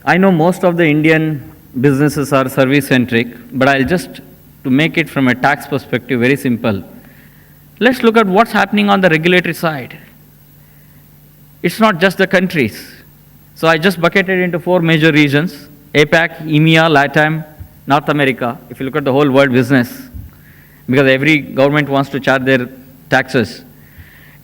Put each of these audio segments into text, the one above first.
I know most of the Indian businesses are service centric, but I'll just, to make it from a tax perspective, very simple. Let's look at what's happening on the regulatory side. It's not just the countries. So I just bucketed into 4 major regions: APAC, EMEA, LATAM, North America. If you look at the whole world business, because every government wants to charge their taxes,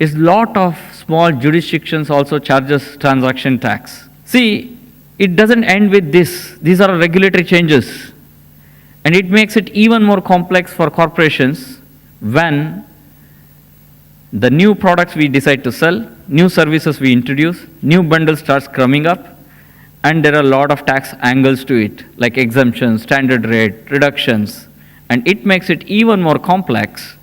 is lot of small jurisdictions also charges transaction tax. See, it doesn't end with this. These are regulatory changes. And it makes it even more complex for corporations when the new products we decide to sell, new services we introduce, new bundles starts coming up, and there are a lot of tax angles to it, like exemptions, standard rate, reductions, and it makes it even more complex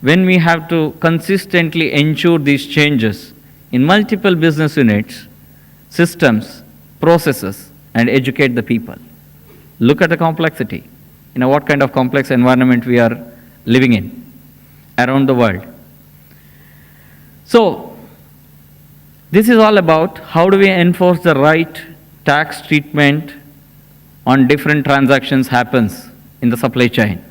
when we have to consistently ensure these changes in multiple business units, systems, processes, and educate the people. Look at the complexity. What kind of complex environment we are living in around the world. So, this is all about how do we enforce the right tax treatment on different transactions happens in the supply chain.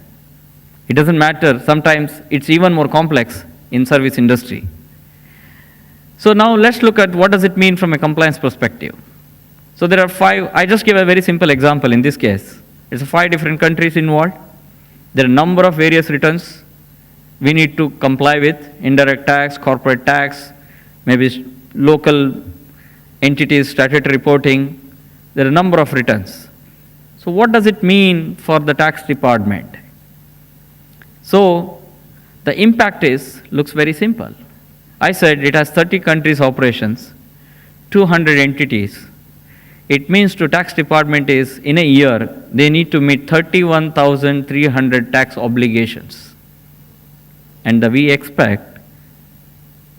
It doesn't matter, sometimes it's even more complex in service industry. So now let's look at what does it mean from a compliance perspective. So there are 5, I just give a very simple example in this case. It's 5 different countries involved. There are a number of various returns we need to comply with: indirect tax, corporate tax, maybe local entities, statutory reporting. There are a number of returns. So what does it mean for the tax department? So the impact looks very simple. I said it has 30 countries operations, 200 entities. It means to tax department is, in a year, they need to meet 31,300 tax obligations. And we expect,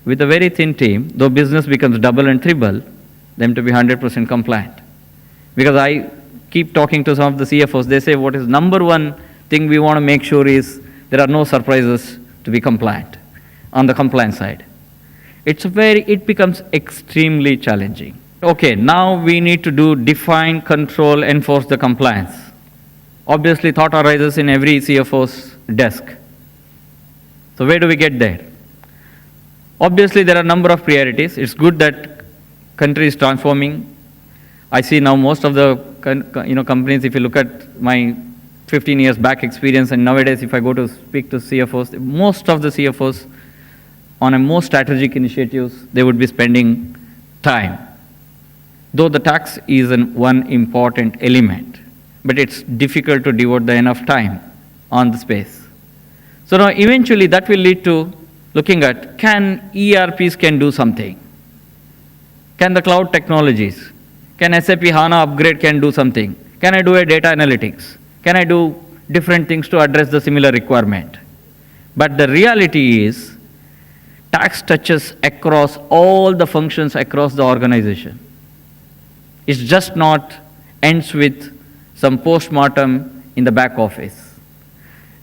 with a very thin team, though business becomes double and triple, them to be 100% compliant. Because I keep talking to some of the CFOs, they say what is number one thing we want to make sure is there are no surprises to be compliant on the compliance side. It becomes extremely challenging. Okay, now we need to define, control, enforce the compliance. Obviously, thought arises in every CFO's desk. So where do we get there? Obviously, there are a number of priorities. It's good that country is transforming. I see now most of the companies, if you look at my 15 years back experience, and nowadays if I go to speak to CFOs, most of the CFOs on a more strategic initiatives, they would be spending time. Though the tax is one important element, but it's difficult to devote enough time on the space. So now eventually that will lead to looking at, can ERPs do something? Can the cloud technologies, can SAP HANA upgrade do something? Can I do a data analytics? Can I do different things to address the similar requirement? But the reality is, tax touches across all the functions across the organization. It's just not ends with some post-mortem in the back office.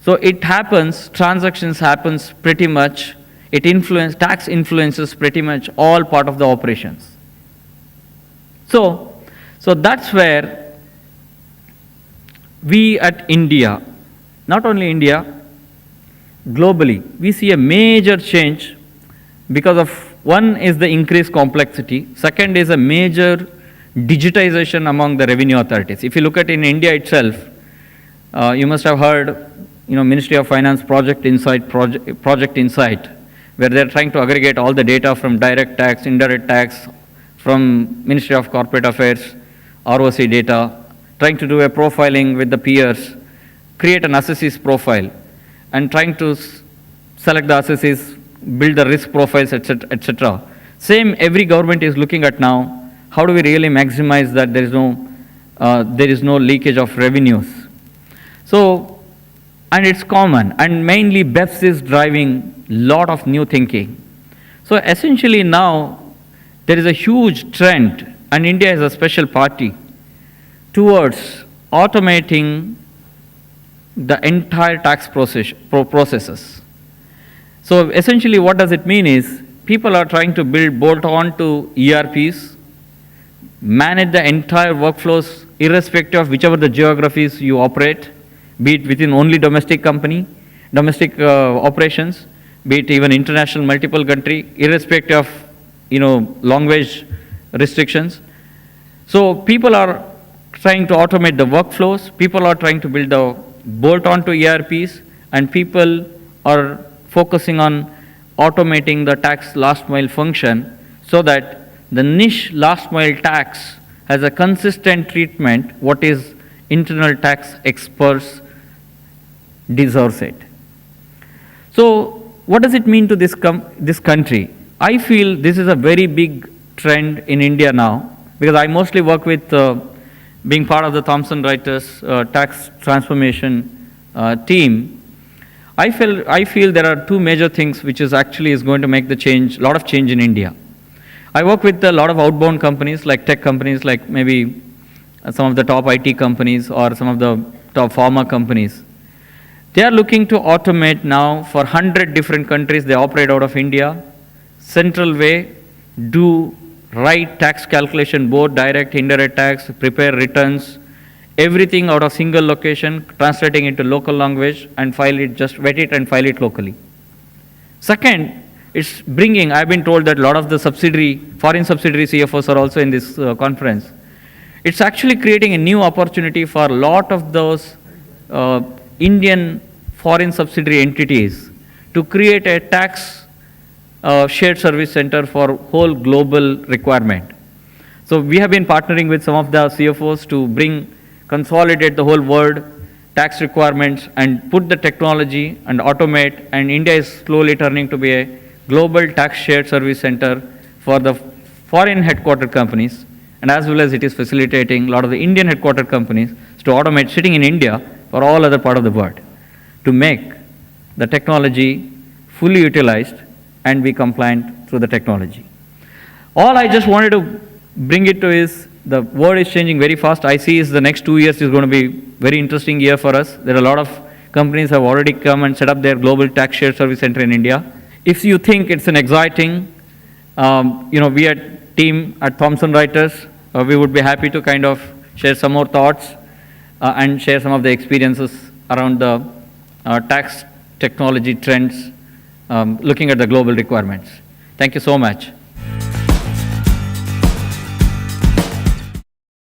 So it happens, transactions happens pretty much, tax influences pretty much all part of the operations. So that's where we at India, not only India, globally, we see a major change because of, one is the increased complexity, second is a major digitization among the revenue authorities. If you look at in India itself, you must have heard, Ministry of Finance Project Insight, where they're trying to aggregate all the data from direct tax, indirect tax, from Ministry of Corporate Affairs, ROC data, trying to do a profiling with the peers, create an assessee's profile, and trying to select the assessees, build the risk profiles, etc., etc. Same every government is looking at now. How do we really maximize that there is no leakage of revenues? So, and it's common, and mainly BEPS is driving a lot of new thinking. So essentially now, there is a huge trend, and India is a special party, towards automating the entire tax processes. So essentially what does it mean is, people are trying to bolt on to ERPs, manage the entire workflows irrespective of whichever the geographies you operate, be it within only domestic operations, be it even international multiple country, irrespective of language restrictions. So people are trying to automate the workflows, people are trying to build the bolt onto ERPs, and people are focusing on automating the tax last mile function so that the niche last mile tax has a consistent treatment what is internal tax experts deserves it. So what does it mean to this country? I feel this is a very big trend in India now, because I mostly work with being part of the Thomson Reuters tax transformation team. I feel there are two major things which is going to make a lot of change in India. I work with a lot of outbound companies, like tech companies, like maybe some of the top IT companies or some of the top pharma companies. They are looking to automate now for 100 different countries. They operate out of India, central way, do right tax calculation, both direct, indirect tax, prepare returns, everything out of single location, translating into local language and file it, just vet it and file it locally. Second, it's bringing, I've been told that a lot of the foreign subsidiary CFOs are also in this conference. It's actually creating a new opportunity for a lot of those Indian foreign subsidiary entities to create a tax shared service center for whole global requirement. So we have been partnering with some of the CFOs to consolidate the whole world tax requirements and put the technology and automate, and India is slowly turning to be a global tax shared service center for the foreign headquartered companies, and as well as it is facilitating a lot of the Indian headquartered companies to automate sitting in India for all other part of the world, to make the technology fully utilized and be compliant through the technology. All I just wanted to bring it to is the world is changing very fast. I see the next 2 years is going to be very interesting year for us. There are a lot of companies have already come and set up their global tax shared service center in India. If you think it's an exciting, we at team at Thomson Reuters, we would be happy to kind of share some more thoughts and share some of the experiences around the tax technology trends, looking at the global requirements. Thank you so much.